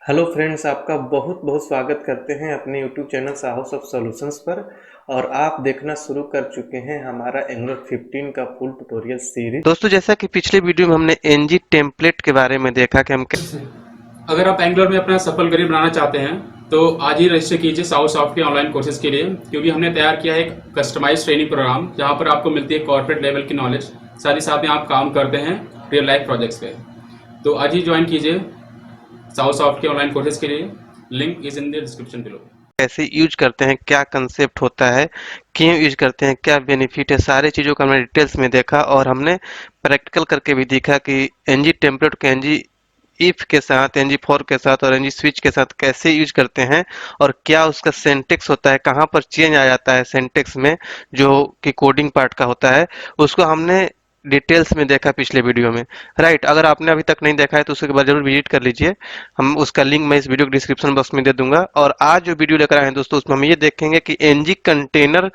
Hello friends, आपका बहुत बहुत स्वागत करते हैं अपने यूट्यूब चैनल साहस ऑफ सॉल्यूशंस पर। और आप देखना शुरू कर चुके हैं हमारा एंगुलर 15 का फुल ट्यूटोरियल सीरीज। दोस्तों, जैसा कि पिछले वीडियो में हमने एनजी टेम्पलेट के बारे में देखा कि हम अगर आप एंगुलर में अपना सफल करियर बनाना चाहते हैं तो आज ही रजिस्टर कीजिए साउथ सॉफ्ट के ऑनलाइन कोर्सेज के लिए, क्योंकि हमने तैयार किया है एक कस्टमाइज ट्रेनिंग प्रोग्राम जहां पर आपको मिलती है कॉर्पोरेट लेवल की नॉलेज, साथ ही साथ में आप काम करते हैं रियल लाइफ प्रोजेक्ट्स पे। तो आज ही ज्वाइन कीजिए साउथ सॉफ्ट के ऑनलाइन कोर्सेज के लिए। Link is in the description below. कैसे यूज करते हैं, क्या कंसेप्ट होता है, क्यों यूज करते हैं, क्या बेनिफिट है, सारे चीज़ों को हमने डिटेल्स में देखा और हमने प्रैक्टिकल करके भी देखा कि एनजी टेम्पलेट को एनजी इफ के साथ, एनजी फोर के साथ और एनजी स्विच के साथ कैसे यूज करते हैं और क्या उसका सिंटेक्स होता है, कहाँ पर चेंज आ जाता है सिंटेक्स में जो कि कोडिंग पार्ट का होता है, उसको हमने डिटेल्स में देखा पिछले वीडियो में। राइट, अगर आपने अभी तक नहीं देखा है तो उसके बाद जरूर विजिट कर लीजिए। हम उसका लिंक मैं इस वीडियो के डिस्क्रिप्शन बॉक्स में दे दूंगा। और आज जो वीडियो लेकर आए हैं दोस्तों, उसमें हम ये देखेंगे कि एनजी कंटेनर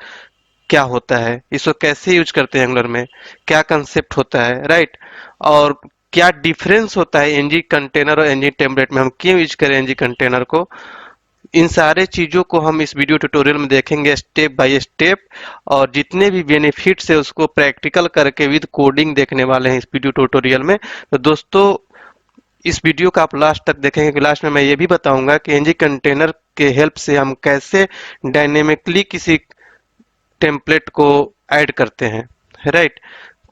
क्या होता है, इसको कैसे यूज करते हैं एंगुलर में, क्या कंसेप्ट होता है, राइट, और क्या डिफरेंस होता है एनजी कंटेनर और एनजी टेम्पलेट में, हम क्यों यूज करें एनजी कंटेनर को। इन सारे चीजों को हम इस वीडियो ट्यूटोरियल में देखेंगे स्टेप बाय स्टेप। और जितने भी बेनिफिट्स है उसको प्रैक्टिकल करके विद कोडिंग देखने वाले हैं इस वीडियो ट्यूटोरियल में। तो दोस्तों, इस वीडियो का आप लास्ट तक देखेंगे कि लास्ट में मैं ये भी बताऊंगा कि एनजी कंटेनर के हेल्प से हम कैसे डायनेमिकली किसी टेम्पलेट को ऐड करते हैं। राइट,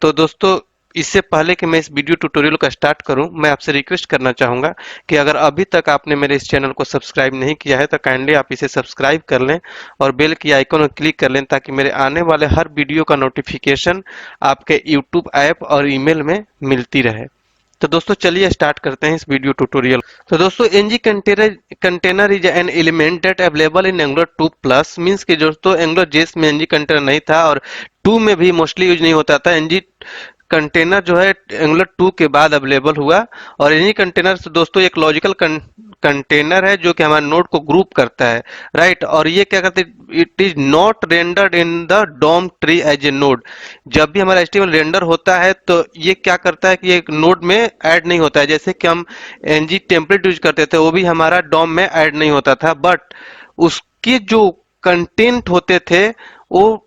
तो दोस्तों, इससे पहले कि मैं इस वीडियो ट्यूटोरियल को स्टार्ट करूं, मैं आपसे रिक्वेस्ट करना चाहूंगा कि अगर अभी तक आपने मेरे इस चैनल को सब्सक्राइब नहीं किया है तो काइंडली आप इसे सब्सक्राइब कर लें और बेल की आइकन पर क्लिक कर लें, ताकि मेरे आने वाले हर वीडियो का नोटिफिकेशन आपके यूट्यूब ऐप और ईमेल में मिलती रहे। तो दोस्तों, चलिए स्टार्ट करते हैं इस वीडियो ट्यूटोरियल। तो दोस्तों, NG container is an element that available in Angular 2 plus. Means कि दोस्तों, एंगुलर जेस में एनजी कंटेनर नहीं था और 2 में भी मोस्टली यूज नहीं होता था। एनजी कंटेनर जो है एंगुलर 2 के बाद अवेलेबल हुआ। और एनजी कंटेनर दोस्तों एक लॉजिकल कंटेनर है जो कि हमारे नोड को ग्रुप करता है। राइट, और ये क्या करते हैं, it is not rendered in the DOM tree as a node. जब भी हमारा एचटीएमएल रेंडर होता है तो ये क्या करता है कि एक नोड में ऐड नहीं होता है। जैसे कि हम एनजी टेम्पलेट यूज करते थे, वो भी हमारा डॉम में ऐड नहीं होता था, बट उसके जो कंटेंट होते थे वो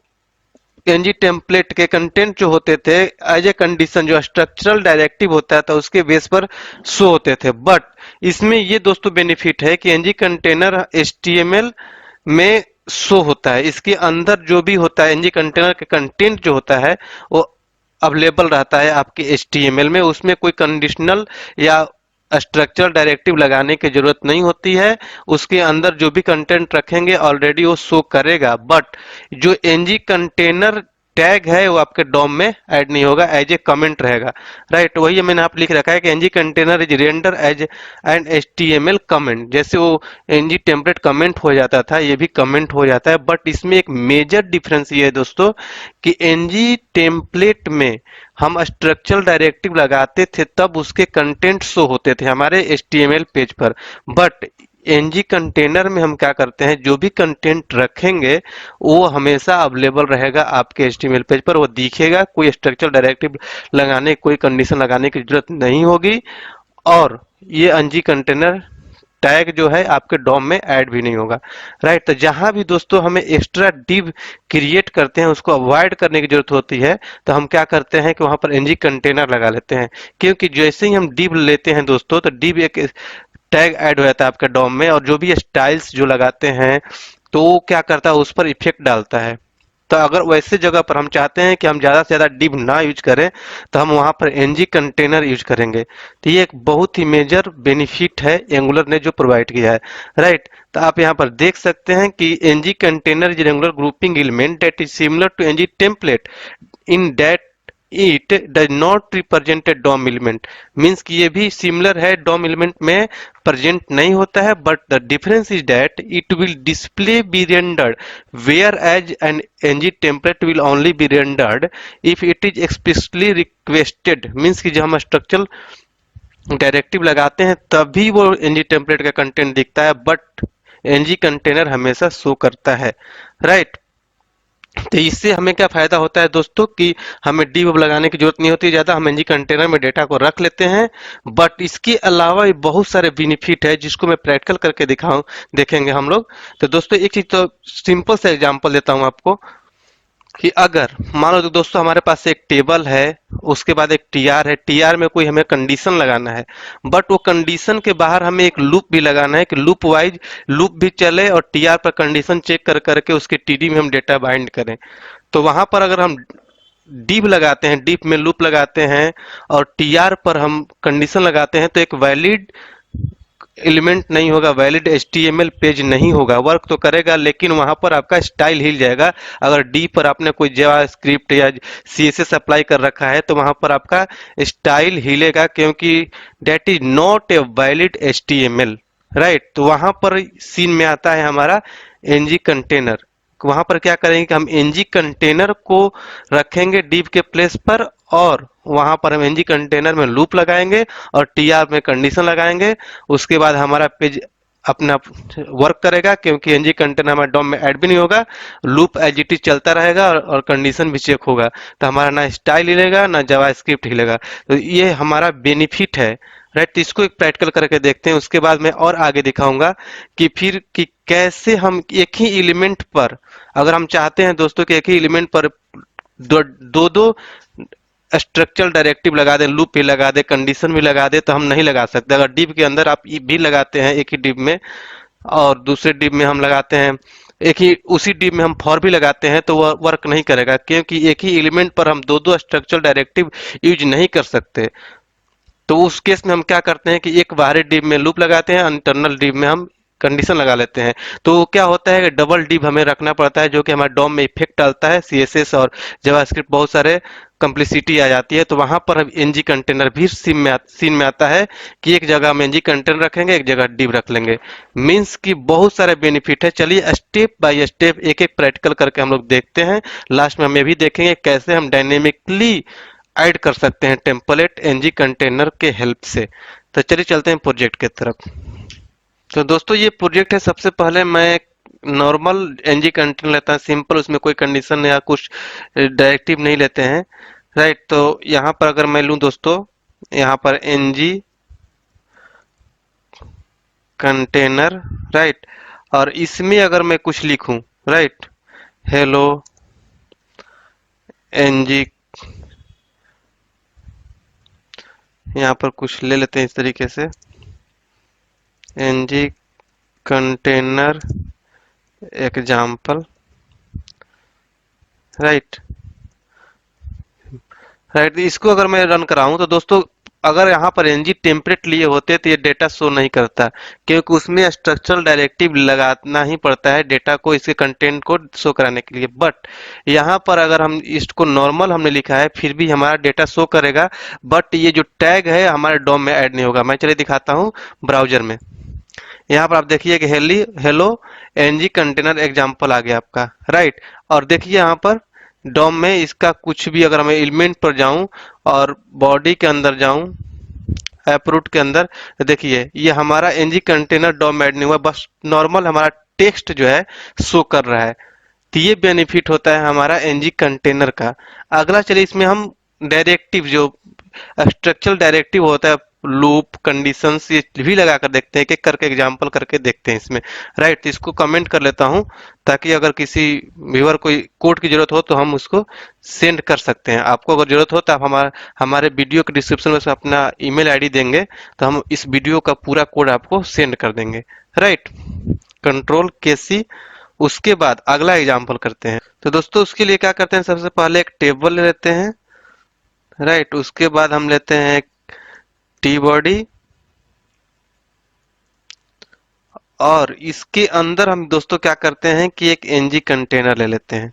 एनजी टेम्पलेट के कंटेंट जो होते थे एज ए कंडीशन, जो स्ट्रक्चरल डायरेक्टिव होता था उसके बेस पर शो होते थे। बट इसमें ये दोस्तों बेनिफिट है कि एनजी कंटेनर एचटीएमएल में शो होता है। इसके अंदर जो भी होता है एनजी कंटेनर के कंटेंट जो होता है वो अवेलेबल रहता है आपके एचटीएमएल में। उसमें कोई कंडीशनल या स्ट्रक्चरल डायरेक्टिव लगाने की जरूरत नहीं होती है। उसके अंदर जो भी कंटेंट रखेंगे ऑलरेडी वो शो करेगा। बट जो एनजी कंटेनर टैग है वो आपके डॉम में ऐड नहीं होगा, एज ए कमेंट रहेगा। राइट, वही मैंने आप लिख रखा है कि NG container is render as an HTML comment. जैसे वो एनजी टेम्पलेट कमेंट हो जाता था, ये भी कमेंट हो जाता है। बट इसमें एक मेजर डिफरेंस ये है दोस्तों कि एनजी टेम्पलेट में हम स्ट्रक्चरल डायरेक्टिव लगाते थे तब उसके कंटेंट शो होते थे हमारे एचटीएमएल पेज पर। बट एनजी कंटेनर में हम क्या करते हैं, जो भी कंटेंट रखेंगे वो हमेशा अवेलेबल रहेगा आपके एचटीएमएल पेज पर, वो दिखेगा। कोई स्ट्रक्चरल डायरेक्टिव लगाने, कोई कंडीशन लगाने की जरूरत नहीं होगी। और ये एनजी कंटेनर टैग जो है आपके डॉम में ऐड भी नहीं होगा। राइट, तो जहां भी दोस्तों हमें एक्स्ट्रा डिव क्रिएट करते हैं उसको अवॉइड करने की जरूरत होती है, तो हम क्या करते हैं कि वहां पर एनजी कंटेनर लगा लेते हैं। क्योंकि जैसे ही हम डिव लेते हैं दोस्तों तो डिव एक टैग ऐड हो जाता है आपके डॉम में, और जो भी स्टाइल्स जो लगाते हैं तो वो क्या करता है, उस पर इफेक्ट डालता है। तो अगर वैसे जगह पर हम चाहते हैं कि हम ज़्यादा से ज़्यादा डिव ना यूज करें तो हम वहाँ पर एनजी कंटेनर यूज करेंगे। तो ये एक बहुत ही मेजर बेनिफिट है एंगुलर ने जो प्रोवाइड किया है। राइट, तो आप यहाँ पर देख सकते हैं कि NG container is Angular grouping element that is similar to NG template in that it does not represent a DOM element. Means कि ये भी सिमिलर है, डॉम एलिमेंट में प्रेजेंट नहीं होता है। But the difference is that it will display be rendered where as an NG template will only be rendered if it is explicitly requested. Means कि जब हम स्ट्रक्चरल डायरेक्टिव लगाते हैं तभी वो एनजी टेम्पलेट का कंटेंट दिखता है, बट एनजी कंटेनर हमेशा शो करता है। राइट, तो इससे हमें क्या फायदा होता है दोस्तों कि हमें डी वेब लगाने की जरूरत नहीं होती ज़्यादा, हम एनजी कंटेनर में डेटा को रख लेते हैं। बट इसके अलावा भी बहुत सारे बेनिफिट है जिसको मैं प्रैक्टिकल करके दिखाऊं, देखेंगे हम लोग। तो दोस्तों एक चीज तो सिंपल सा एग्जांपल देता हूं आपको कि अगर मान लो तो दोस्तों हमारे पास एक टेबल है, उसके बाद एक टीआर है, टीआर में कोई हमें कंडीशन लगाना है, बट वो कंडीशन के बाहर हमें एक लूप भी लगाना है कि लूप वाइज लूप भी चले और टीआर पर कंडीशन चेक कर करके उसके टीडी में हम डेटा बाइंड करें। तो वहां पर अगर हम डीप लगाते हैं, डीप में लूप लगाते हैं और टीआर पर हम कंडीशन लगाते हैं तो एक वैलिड एलिमेंट नहीं होगा, वैलिड एचटीएमएल पेज नहीं होगा, वर्क तो करेगा लेकिन वहां पर आपका स्टाइल हिल जाएगा। अगर डी पर आपने कोई जावास्क्रिप्ट या सीएसएस अप्लाई कर रखा है तो वहां पर आपका स्टाइल हिलेगा, क्योंकि that is not a valid HTML, right. तो वहां पर सीन में आता है हमारा एनजी कंटेनर। वहां पर क्या करेंगे कि हम एनजी कंटेनर को रखेंगे डीप के प्लेस पर, और वहां पर हम एनजी कंटेनर में लूप लगाएंगे और टीआर में कंडीशन लगाएंगे। उसके बाद हमारा पेज अपना वर्क करेगा, क्योंकि एनजी कंटेनर हमारे डॉम में ऐड भी नहीं होगा, लूप एज इट इज चलता रहेगा और कंडीशन भी चेक होगा। तो हमारा ना स्टाइल हिलेगा ना जावास्क्रिप्ट हिलेगा। तो ये हमारा बेनिफिट है, राइट। तो इसको एक प्रैक्टिकल करके देखते हैं, उसके बाद मैं और आगे दिखाऊंगा कि फिर कि कैसे हम एक ही एलिमेंट पर, अगर हम चाहते हैं दोस्तों कि एक ही एलिमेंट पर दो दो, दो स्ट्रक्चरल डायरेक्टिव लगा दे, लूप भी लगा दे, कंडीशन भी लगा दे, तो हम नहीं लगा सकते। अगर डिव के अंदर आप भी लगाते हैं एक ही डिव में और दूसरे डिव में हम लगाते हैं, एक ही उसी डिव में हम फॉर भी लगाते हैं, तो वह वर्क नहीं करेगा, क्योंकि एक ही एलिमेंट पर हम दो दो स्ट्रक्चरल डायरेक्टिव यूज नहीं कर सकते। तो उस केस में हम क्या करते हैं कि एक बाहरी डिव में लूप लगाते हैं, इंटरनल डिव में हम कंडीशन लगा लेते हैं। तो क्या होता है कि डबल डिव हमें रखना पड़ता है, जो कि हमारे डॉम में इफेक्ट डालता है, सीएसएस और जावास्क्रिप्ट बहुत सारे कम्प्लिसिटी आ जाती है। तो वहां पर अब एनजी कंटेनर भी सीन में आता है कि एक जगह हम एनजी कंटेनर रखेंगे, एक जगह डिव रख लेंगे। मीन्स कि बहुत सारे बेनिफिट है। चलिए स्टेप बाय स्टेप एक एक प्रैक्टिकल करके हम लोग देखते हैं। लास्ट में हम ये भी देखेंगे कैसे हम डायनेमिकली ऐड कर सकते हैं टेम्पलेट एनजी कंटेनर के हेल्प से। तो चलिए चलते हैं प्रोजेक्ट की तरफ। तो दोस्तों ये प्रोजेक्ट है। सबसे पहले मैं नॉर्मल एनजी कंटेनर लेता है, सिंपल, उसमें कोई कंडीशन या कुछ डायरेक्टिव नहीं लेते हैं, राइट। तो यहाँ पर अगर मैं लूँ दोस्तों, यहाँ पर एनजी कंटेनर, राइट, और इसमें अगर मैं कुछ लिखूं, राइट, हेलो एनजी, यहाँ पर कुछ ले लेते हैं इस तरीके से, NG container example, right, right. इसको अगर मैं रन कराऊं तो दोस्तों अगर यहाँ पर एनजी टेम्पलेट लिए होते तो ये डेटा शो नहीं करता, क्योंकि उसमें स्ट्रक्चरल डायरेक्टिव लगाना ही पड़ता है डेटा को, इसके कंटेंट को शो कराने के लिए। बट यहाँ पर अगर हम इसको नॉर्मल हमने लिखा है फिर भी हमारा डेटा शो करेगा, बट ये जो टैग है हमारे डॉम में ऐड नहीं होगा। मैं चलिए दिखाता हूँ ब्राउजर में। यहाँ पर आप देखिए कि हेलो एनजी कंटेनर एग्जाम्पल आ गया आपका, राइट। और देखिए यहाँ पर डॉम में इसका कुछ भी, अगर मैं एलिमेंट पर जाऊं और बॉडी के अंदर जाऊं, ऐप रूट के अंदर, तो देखिए ये हमारा एनजी कंटेनर डॉम ऐड नहीं हुआ, बस नॉर्मल हमारा टेक्स्ट जो है शो कर रहा है। तो ये बेनिफिट होता है हमारा एनजी कंटेनर का। अगला चलिए इसमें हम डायरेक्टिव, जो स्ट्रक्चरल डायरेक्टिव होता है, लूप, कंडीशंस, ये भी लगा कर देखते हैं, एक एक करके एग्जांपल करके देखते हैं इसमें, राइट। तो इसको कमेंट कर लेता हूं ताकि अगर किसी व्यूअर को कोड की जरूरत हो तो हम उसको सेंड कर सकते हैं। आपको अगर जरूरत हो तो आप हमारे वीडियो के डिस्क्रिप्शन में से अपना ईमेल आईडी देंगे तो हम इस वीडियो का पूरा कोड आपको सेंड कर देंगे, राइट। कंट्रोल के सी। उसके बाद अगला एग्जाम्पल करते हैं। तो दोस्तों उसके लिए क्या करते हैं, सबसे पहले एक टेबल ले लेते हैं, राइट। उसके बाद हम लेते हैं टी बॉडी, और इसके अंदर हम दोस्तों क्या करते हैं कि एक एनजी कंटेनर ले लेते हैं,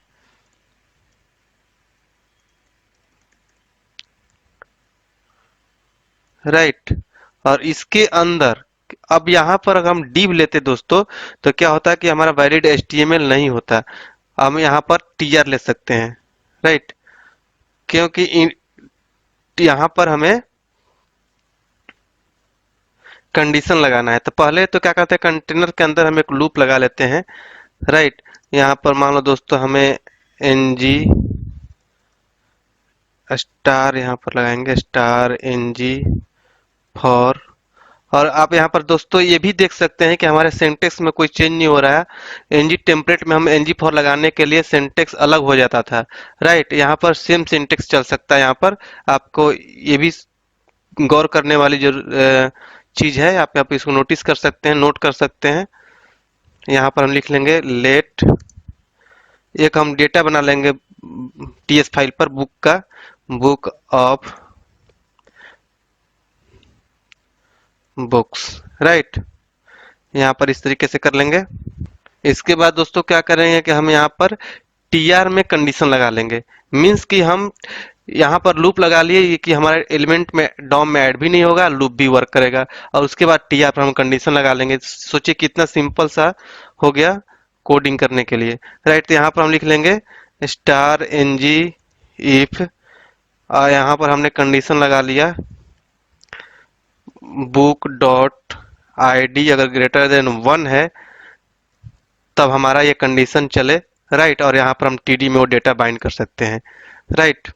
राइट। और इसके अंदर अब यहाँ पर अगर हम div लेते दोस्तों तो क्या होता है कि हमारा वैलिड एचटीएमएल नहीं होता, हम यहाँ पर टीआर ले सकते हैं, राइट। क्योंकि यहाँ पर हमें कंडीशन लगाना है। तो पहले तो क्या करते हैं, कंटेनर के अंदर हम एक लूप लगा लेते हैं, राइट। यहाँ पर मान लो दोस्तों हमें एन जी स्टार यहाँ पर लगाएंगे, स्टार एन जी फॉर। और आप यहाँ पर दोस्तों ये भी देख सकते हैं कि हमारे सिंटेक्स में कोई चेंज नहीं हो रहा है। एनजी टेम्पलेट में हम एनजी फॉर लगाने के लिए सिंटेक्स अलग हो जाता था, राइट। यहाँ पर सेम सिंटेक्स चल सकता है। यहाँ पर आपको ये भी गौर करने वाली चीज है, आप इसको नोटिस कर सकते हैं, नोट कर सकते हैं। यहाँ पर हम लिख लेंगे लेट, एक हम डेटा बना लेंगे टीएस फाइल पर, बुक का, बुक ऑफ बुक्स, राइट। यहाँ पर इस तरीके से कर लेंगे। इसके बाद दोस्तों क्या करेंगे कि हम यहाँ पर टीआर में कंडीशन लगा लेंगे। मीन्स कि हम यहाँ पर लूप लगा लिए कि हमारे एलिमेंट में डॉम में ऐड भी नहीं होगा, लूप भी वर्क करेगा। और उसके बाद टीआर पर हम कंडीशन लगा लेंगे। सोचिए कितना सिंपल सा हो गया कोडिंग करने के लिए, राइट। तो यहाँ पर हम लिख लेंगे स्टार एन जी इफ, और यहाँ पर हमने कंडीशन लगा लिया बुक डॉट आईडी अगर ग्रेटर देन 1 है तब हमारा ये कंडीशन चले, राइट। और यहाँ पर हम टीडी में वो डेटा बाइंड कर सकते हैं, राइट।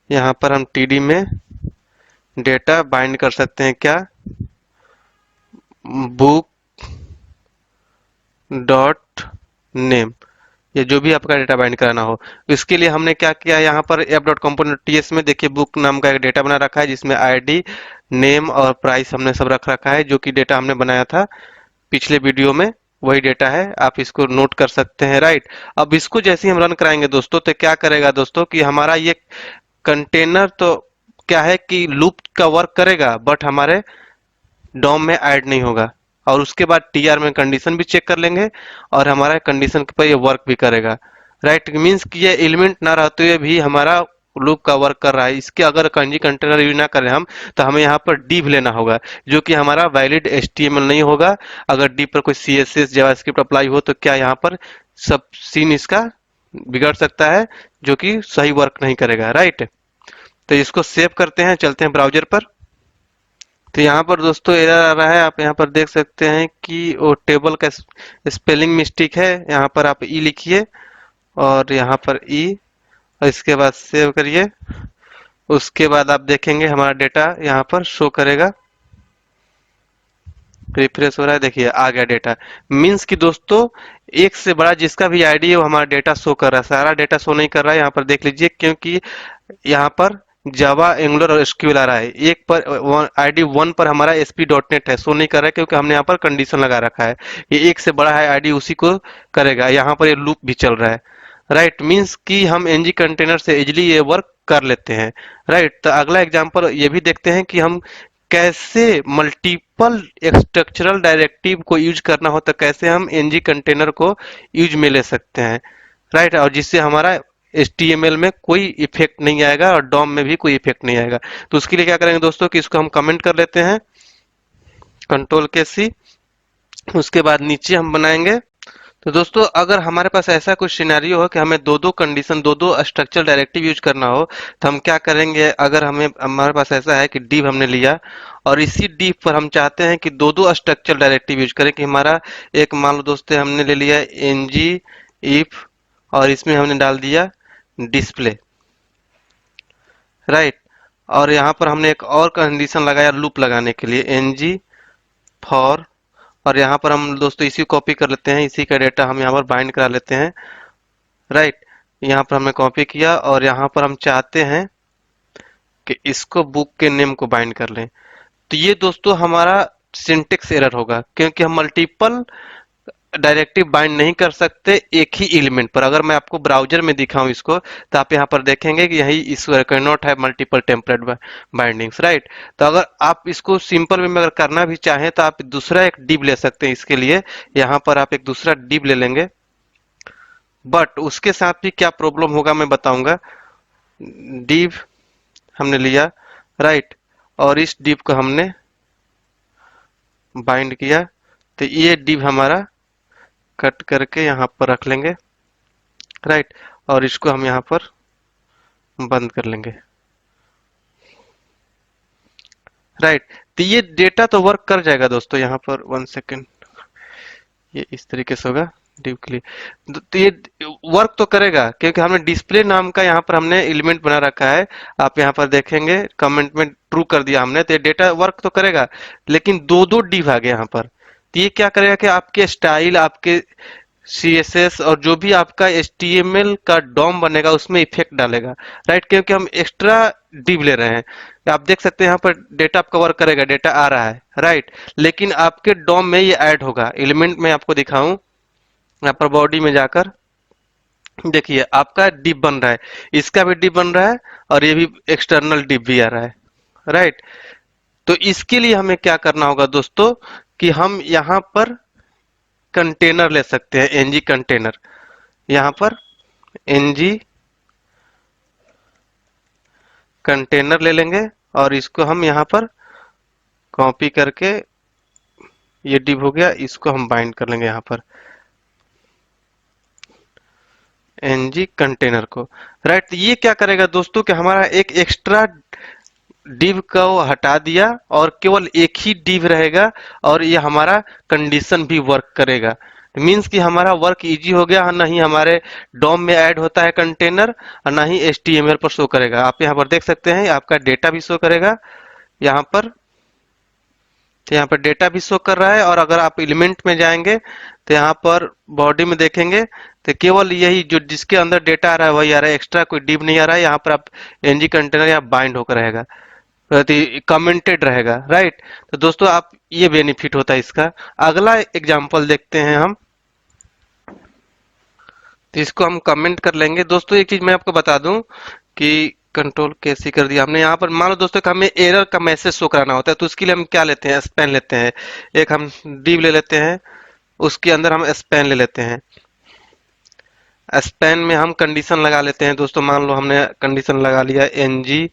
यहाँ पर हम टीडी में डेटा बाइंड कर सकते हैं, क्या, बुक डॉट नेम, ये जो भी आपका डेटा बाइंड कराना हो। इसके लिए हमने क्या किया, यहाँ पर एफ डॉट कंपोनेंट टीएस में देखिए बुक नाम का एक डेटा बना रखा है जिसमें आईडी, नेम और प्राइस हमने सब रख रखा है, जो कि डेटा हमने बनाया था पिछले वीडियो में, वही डेटा है। आप इसको नोट कर सकते हैं, राइट। अब इसको जैसे ही हम रन कराएंगे दोस्तों तो क्या करेगा दोस्तों कि हमारा ये कंटेनर तो क्या है कि लूप का वर्क करेगा बट हमारे डॉम में ऐड नहीं होगा। और उसके बाद टीआर में कंडीशन भी चेक कर लेंगे और हमारा कंडीशन पर ये वर्क भी करेगा, राइट। मीन्स कि ये एलिमेंट ना रहते हुए भी हमारा लूप का वर्क कर रहा है। इसके अगर कंजी कंटेनर यूज ना करें हम तो हमें यहाँ पर div लेना होगा, जो कि हमारा वैलिड एचटीएमएल नहीं होगा। अगर div पर कोई सीएसएस जावास्क्रिप्ट अप्लाई हो तो क्या यहाँ पर सब सीन इसका बिगड़ सकता है, जो कि सही वर्क नहीं करेगा, राइट। तो इसको सेव करते हैं, चलते हैं ब्राउजर पर। तो यहाँ पर दोस्तों एरर आ रहा है, आप यहाँ पर देख सकते हैं कि वो टेबल का स्पेलिंग मिस्टेक है। यहाँ पर आप ई लिखिए और यहाँ पर ई, और इसके बाद सेव करिए। उसके बाद आप देखेंगे हमारा डेटा यहाँ पर शो करेगा, रिफ्रेश हो रहा है, देखिए आ गया डेटा। मीन्स कि दोस्तों एक से बड़ा जिसका भी आईडी है वो हमारा डेटा शो कर रहा है, सारा डेटा शो नहीं कर रहा है। यहाँ पर देख लीजिए, क्योंकि यहाँ पर जावा एंगुलर और एसक्यूएल आ रहा है। एक पर आईडी 1 पर हमारा एसपी डॉट नेट है, शो नहीं कर रहा है क्योंकि हमने यहाँ पर कंडीशन लगा रखा है। ये एक से बड़ा है आईडी उसी को करेगा। यहाँ पर ये लूप भी चल रहा है, राइट। मीन्स कि हम एनजी कंटेनर से इजिली ये वर्क कर लेते हैं, राइट। तो अगला एग्जांपल ये भी देखते हैं कि हम कैसे मल्टीपल स्ट्रक्चरल डायरेक्टिव को यूज करना हो तो कैसे हम एनजी कंटेनर को यूज में ले सकते हैं, राइट। और जिससे हमारा HTML में कोई इफेक्ट नहीं आएगा और डॉम में भी कोई इफेक्ट नहीं आएगा। तो उसके लिए क्या करेंगे दोस्तों कि इसको हम कमेंट कर लेते हैं, कंट्रोल के सी। उसके बाद नीचे हम बनाएंगे। तो दोस्तों अगर हमारे पास ऐसा कुछ सिनेरियो हो कि हमें दो दो कंडीशन, दो दो स्ट्रक्चरल डायरेक्टिव यूज करना हो तो हम क्या करेंगे, अगर हमें हमारे पास ऐसा है कि div हमने लिया और इसी div पर हम चाहते हैं कि दो दो स्ट्रक्चरल डायरेक्टिव यूज करें, कि हमारा एक मान लो दोस्तों हमने ले लिया ng if और इसमें हमने डाल दिया डिस्प्ले, राइट। और यहाँ पर हमने एक और कंडीशन लगाया लूप लगाने के लिए ng फॉर। और यहाँ पर हम दोस्तों इसी कॉपी कर लेते हैं, इसी का डेटा हम यहाँ पर बाइंड करा लेते हैं, राइट। यहाँ पर हमने कॉपी किया और यहाँ पर हम चाहते हैं कि इसको बुक के नेम को बाइंड कर लें। तो ये दोस्तों हमारा सिंटेक्स एरर होगा क्योंकि हम मल्टीपल डायरेक्टिव बाइंड नहीं कर सकते एक ही एलिमेंट पर। अगर मैं आपको ब्राउजर में दिखाऊं इसको तो आप यहाँ पर देखेंगे कि यही इस can not have multiple template bindings, right. तो अगर आप इसको सिंपल वे में अगर करना भी चाहें तो आप दूसरा एक div ले सकते हैं। इसके लिए यहाँ पर आप एक दूसरा div ले लेंगे, बट उसके साथ भी क्या प्रॉब्लम होगा मैं बताऊंगा। div हमने लिया, राइट, और इस div को हमने बाइंड किया। तो ये div हमारा कट करके यहाँ पर रख लेंगे, राइट। और इसको हम यहाँ पर बंद कर लेंगे, राइट। तो ये डेटा तो वर्क कर जाएगा दोस्तों। यहाँ पर 1 सेकेंड, ये इस तरीके से होगा। डिव के लिए तो ये वर्क तो करेगा क्योंकि हमने डिस्प्ले नाम का यहाँ पर हमने एलिमेंट बना रखा है। आप यहाँ पर देखेंगे कमेंट में ट्रू कर दिया हमने, तो ये डेटा वर्क तो करेगा, लेकिन दो दो डिव आ गए यहाँ पर। तो ये क्या करेगा कि आपके स्टाइल, आपके सीएसएस और जो भी आपका एचटीएमएल का डॉम बनेगा उसमें इफेक्ट डालेगा, राइट, क्योंकि हम एक्स्ट्रा डिव ले रहे हैं। आप देख सकते हैं यहाँ पर डेटा आपका वर्क करेगा, डेटा आ रहा है, राइट, लेकिन आपके डॉम में ये ऐड होगा। एलिमेंट में आपको दिखाऊं, यहाँ पर बॉडी में जाकर देखिए आपका डिव बन रहा है, इसका भी डिव बन रहा है और ये भी एक्सटर्नल डिव भी आ रहा है, राइट। तो इसके लिए हमें क्या करना होगा दोस्तों कि हम यहाँ पर कंटेनर ले सकते हैं, एनजी कंटेनर। यहाँ पर एनजी कंटेनर ले लेंगे और इसको हम यहाँ पर कॉपी करके, ये डिव हो गया, इसको हम बाइंड कर लेंगे यहाँ पर एनजी कंटेनर को, राइट। ये क्या करेगा दोस्तों कि हमारा एक एक्स्ट्रा डिव को हटा दिया और केवल एक ही डिव रहेगा और ये हमारा कंडीशन भी वर्क करेगा। मीन्स कि हमारा वर्क इजी हो गया, ना ही हमारे डॉम में ऐड होता है कंटेनर और ना ही एचटीएमएल पर शो करेगा। आप यहाँ पर देख सकते हैं आपका डेटा भी शो करेगा यहाँ पर, तो यहाँ पर डेटा भी शो कर रहा है। और अगर आप एलिमेंट में जाएंगे तो यहाँ पर बॉडी में देखेंगे तो केवल यही जो जिसके अंदर डेटा आ रहा है वही आ रहा है, एक्स्ट्रा कोई डिव नहीं आ रहा है। यहाँ पर आप एनजी कंटेनर यहाँ बाइंड होकर रहेगा, कमेंटेड रहेगा, राइट। तो दोस्तों आप ये बेनिफिट होता है इसका। अगला एग्जांपल देखते हैं हम, तो इसको हम कमेंट कर लेंगे। दोस्तों एक चीज मैं आपको बता दूं कि कंट्रोल कैसे कर दिया हमने, यहाँ पर मान लो दोस्तों कि हमें एरर का मैसेज शो कराना होता है, तो उसके लिए हम क्या लेते हैं, स्पैन लेते हैं। एक हम डिव ले लेते हैं, उसके अंदर हम स्पैन ले लेते हैं। स्पैन में हम कंडीशन लगा लेते हैं दोस्तों। मान लो हमने कंडीशन लगा लिया एनजी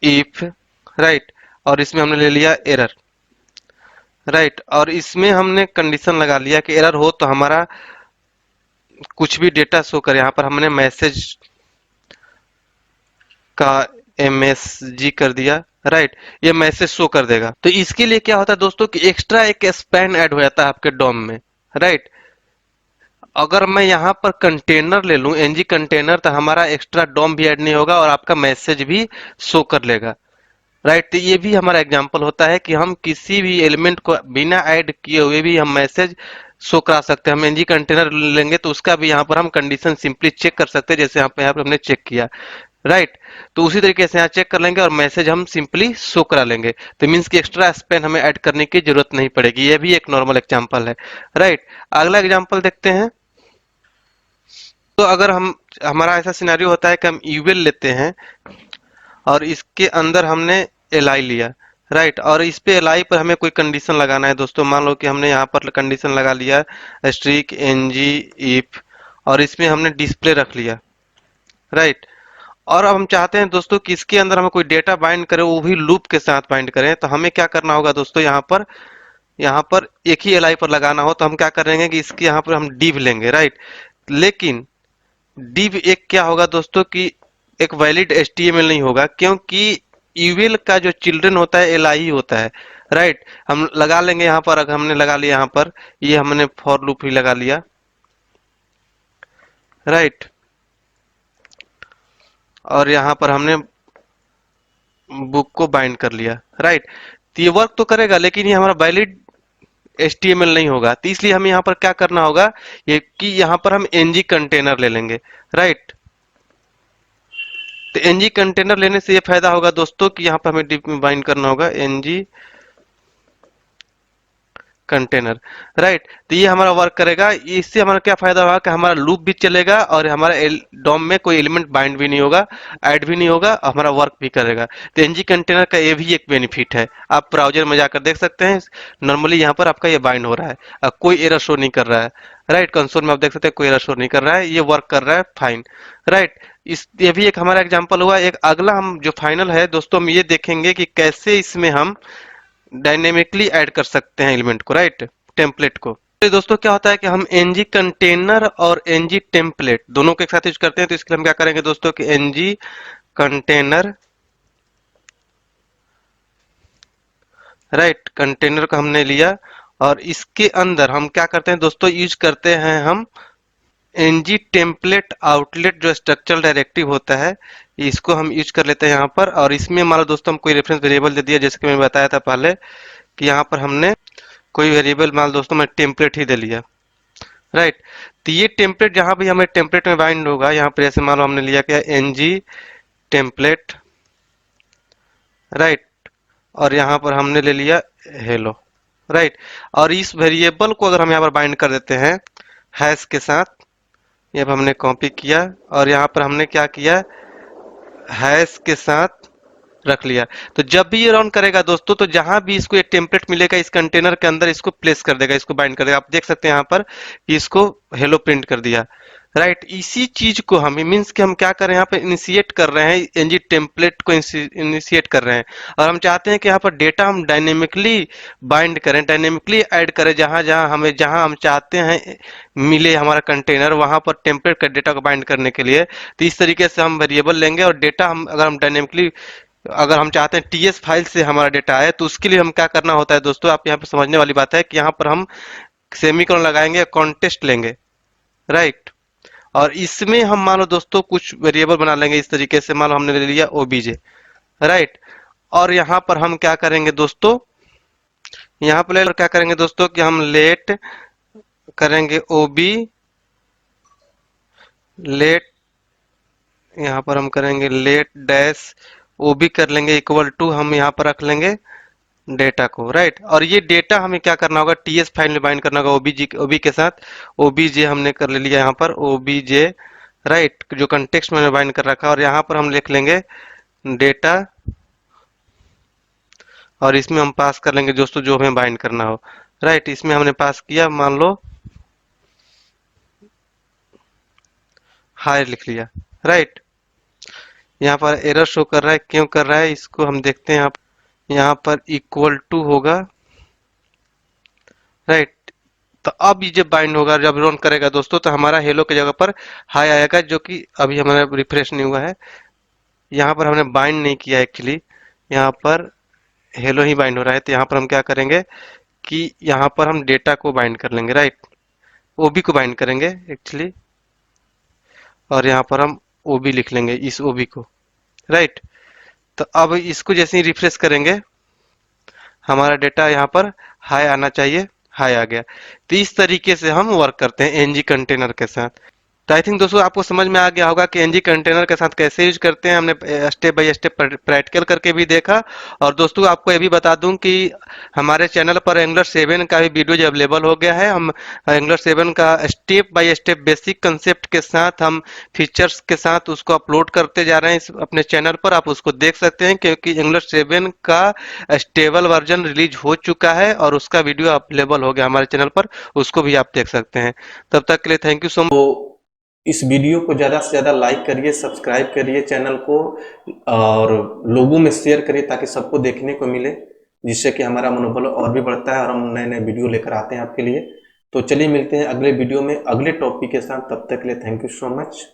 इफ, राइट, और इसमें हमने ले लिया एरर, राइट, और इसमें हमने कंडीशन लगा लिया कि एरर हो तो हमारा कुछ भी डेटा शो करे। यहाँ पर हमने मैसेज का एमएसजी कर दिया, राइट, ये मैसेज शो कर देगा। तो इसके लिए क्या होता है दोस्तों कि एक्स्ट्रा एक स्पैन ऐड हो जाता है आपके डॉम में, राइट। अगर मैं यहाँ पर कंटेनर ले लूं, एनजी कंटेनर, तो हमारा एक्स्ट्रा डॉम भी ऐड नहीं होगा और आपका मैसेज भी शो कर लेगा, राइट। तो ये भी हमारा एग्जांपल होता है कि हम किसी भी एलिमेंट को बिना ऐड किए हुए भी हम मैसेज शो करा सकते हैं। हम एनजी कंटेनर लेंगे तो उसका भी यहाँ पर हम कंडीशन सिंपली चेक कर सकते हैं, जैसे यहाँ पर हमने चेक किया, राइट। तो उसी तरीके से यहाँ चेक कर लेंगे और मैसेज हम सिंपली शो करा लेंगे। तो मीन्स कि एक्स्ट्रा स्पेन हमें ऐड करने की जरूरत नहीं पड़ेगी। ये भी एक नॉर्मल एग्जांपल है, राइट। अगला एग्जांपल देखते हैं। तो अगर हम, हमारा ऐसा सिनेरियो होता है कि हम यूएल लेते हैं और इसके अंदर हमने एलआई लिया, राइट, और इस पे एलआई पर हमें कोई कंडीशन लगाना है दोस्तों। मान लो कि हमने यहाँ पर कंडीशन लगा लिया स्ट्रिक एनजी इफ और इसमें हमने डिस्प्ले रख लिया, राइट। और अब हम चाहते हैं दोस्तों कि इसके अंदर हमें कोई डेटा बाइंड करे, वो भी लूप के साथ बाइंड करें। तो हमें क्या करना होगा दोस्तों, यहाँ पर एक ही एलआई पर लगाना हो तो हम क्या करेंगे कि इसके यहाँ पर हम डिव लेंगे, राइट। लेकिन डिव एक क्या होगा दोस्तों कि एक वैलिड एचटीएमएल नहीं होगा, क्योंकि यूएल का जो चिल्ड्रन होता है एलआई ही होता है, राइट। हम लगा लेंगे यहाँ पर, अगर हमने लगा लिया यहाँ पर, ये हमने फॉर लूप ही लगा लिया, राइट, और यहाँ पर हमने बुक को बाइंड कर लिया, राइट। तो ये वर्क तो करेगा लेकिन ये हमारा वैलिड एचटीएमएल नहीं होगा। तो इसलिए हमें यहाँ पर क्या करना होगा, ये कि यहाँ पर हम एनजी कंटेनर ले लेंगे, राइट। तो एनजी कंटेनर लेने से ये फायदा होगा दोस्तों कि यहाँ पर हमें डिव में बाइंड करना होगा एनजी कंटेनर, राइट। तो ये हमारा वर्क करेगा। इससे हमारा क्या फायदा होगा कि हमारा लूप भी चलेगा और हमारा डॉम में कोई एलिमेंट बाइंड भी नहीं होगा, ऐड भी नहीं होगा, हमारा वर्क भी करेगा। तो एनजी कंटेनर का ये भी एक बेनिफिट है। आप ब्राउजर में जाकर देख सकते हैं, नॉर्मली यहाँ पर आपका ये बाइंड हो रहा है, कोई एरर शो नहीं कर रहा है, राइट। कंसोल में आप देख सकते हैं कोई एरर शो नहीं कर रहा है, ये वर्क कर रहा है फाइन, राइट। इस ये भी एक हमारा एग्जांपल हुआ। एक अगला हम जो फाइनल है दोस्तों, हम ये देखेंगे कि कैसे इसमें हम डायनेमिकली ऐड कर सकते हैं एलिमेंट को, राइट, टेम्पलेट को। तो दोस्तों क्या होता है कि हम एनजी कंटेनर और एनजी टेम्पलेट दोनों को एक साथ यूज करते हैं। तो इसके लिए हम क्या करेंगे दोस्तों कि एनजी कंटेनर, राइट, कंटेनर को हमने लिया और इसके अंदर हम क्या करते हैं दोस्तों, यूज करते हैं हम एनजी टेम्पलेट आउटलेट जो स्ट्रक्चरल डायरेक्टिव होता है, इसको हम यूज कर लेते हैं यहाँ पर। और इसमें मान लो दोस्तों हम कोई रेफरेंस वेरिएबल दे दिया, जैसे कि मैं बताया था पहले कि यहाँ पर हमने कोई वेरिएबल मान लो दोस्तों मैं टेम्पलेट ही दे लिया, राइट। तो ये टेम्पलेट जहाँ भी हमें टेम्पलेट में बाइंड होगा, यहाँ पर जैसे मान लो हमने लिया क्या, एनजी टेम्पलेट, राइट। और यहाँ पर हमने ले लिया हेलो, राइट। और इस वेरिएबल को अगर हम यहाँ पर बाइंड कर देते हैं हैश के साथ, ये अब हमने कॉपी किया और यहाँ पर हमने क्या किया, हैश के साथ रख लिया। तो जब भी ये रन करेगा दोस्तों, तो जहां भी इसको ये टेम्पलेट मिलेगा इस कंटेनर के अंदर इसको प्लेस कर देगा, इसको बाइंड कर देगा। आप देख सकते हैं यहाँ पर कि इसको हेलो प्रिंट कर दिया, राइट। इसी चीज को हम मीन्स कि हम क्या कर रहे हैं, यहाँ पे इनिशिएट कर रहे हैं, एनजी टेम्पलेट को इनिशिएट कर रहे हैं। और हम चाहते हैं कि यहाँ पर डेटा हम डायनेमिकली बाइंड करें, डायनेमिकली ऐड करें, जहां जहां हमें, जहां हम चाहते हैं मिले हमारा कंटेनर, वहां पर टेम्पलेट का डेटा को बाइंड करने के लिए। तो इस तरीके से हम वेरिएबल लेंगे और डेटा हम अगर हम डायनेमिकली, अगर हम चाहते हैं टीएस फाइल से हमारा डेटा आए, तो उसके लिए हम क्या करना होता है दोस्तों, आप यहाँ पे समझने वाली बात है कि यहाँ पर हम सेमीकोलन लगाएंगे, कॉन्टेस्ट लेंगे, राइट। और इसमें हम मान लो दोस्तों कुछ वेरिएबल बना लेंगे इस तरीके से, मान लो हमने ले लिया ओबीजे, राइट। और यहाँ पर हम क्या करेंगे दोस्तों, यहाँ पर क्या करेंगे दोस्तों कि हम लेट करेंगे ओबी लेट, यहाँ पर हम करेंगे लेट डैश ओबी कर लेंगे इक्वल टू, हम यहाँ पर रख लेंगे डेटा को, राइट। और ये डेटा हमें क्या करना होगा, टीएस फाइल में बाइंड करना होगा ओबीजी ओबी के साथ। ओबीजे हमने कर ले लिया यहाँ पर ओबीजे, राइट, जो कंटेक्स्ट में बाइंड कर रखा है। और यहाँ पर हम लिख लेंगे डेटा और इसमें हम पास कर लेंगे दोस्तों जो हमें बाइंड करना हो, राइट। इसमें हमने पास किया, मान लो हाई लिख लिया, राइट। यहाँ पर एरर शो कर रहा है, क्यों कर रहा है इसको हम देखते हैं। यहाँ पर इक्वल टू होगा, राइट। तो अब ये जब बाइंड होगा, जब रन करेगा दोस्तों, तो हमारा हेलो की जगह पर हाई आएगा, जो कि अभी हमारा रिफ्रेश नहीं हुआ है। यहाँ पर हमने बाइंड नहीं किया एक्चुअली, यहाँ पर हेलो ही बाइंड हो रहा है। तो यहाँ पर हम क्या करेंगे कि यहाँ पर हम डेटा को बाइंड कर लेंगे, राइट, ओबी को बाइंड करेंगे एक्चुअली। और यहाँ पर हम ओबी लिख लेंगे, इस ओबी को, राइट। तो अब इसको जैसे ही रिफ्रेश करेंगे, हमारा डेटा यहाँ पर हाई आना चाहिए, हाई आ गया। तो इस तरीके से हम वर्क करते हैं एनजी कंटेनर के साथ। तो आई थिंक दोस्तों आपको समझ में आ गया होगा कि एनजी कंटेनर के साथ कैसे यूज करते हैं। हमने स्टेप बाय स्टेप प्रैक्टिकल करके भी देखा। और दोस्तों आपको ये भी बता दूं कि हमारे चैनल पर एंगुलर 7 का भी वीडियो अवेलेबल हो गया है। हम एंगुलर 7 का step by step basic concept के साथ, हम फीचर्स के साथ उसको अपलोड करते जा रहे हैं अपने चैनल पर। आप उसको देख सकते हैं क्योंकि एंगुलर 7 का स्टेबल वर्जन रिलीज हो चुका है और उसका वीडियो अवेलेबल हो गया हमारे चैनल पर, उसको भी आप देख सकते हैं। तब तक के लिए थैंक यू सो मच। इस वीडियो को ज़्यादा से ज़्यादा लाइक करिए, सब्सक्राइब करिए चैनल को और लोगों में शेयर करिए ताकि सबको देखने को मिले, जिससे कि हमारा मनोबल और भी बढ़ता है और हम नए नए वीडियो लेकर आते हैं आपके लिए। तो चलिए मिलते हैं अगले वीडियो में अगले टॉपिक के साथ। तब तक के लिए थैंक यू सो मच।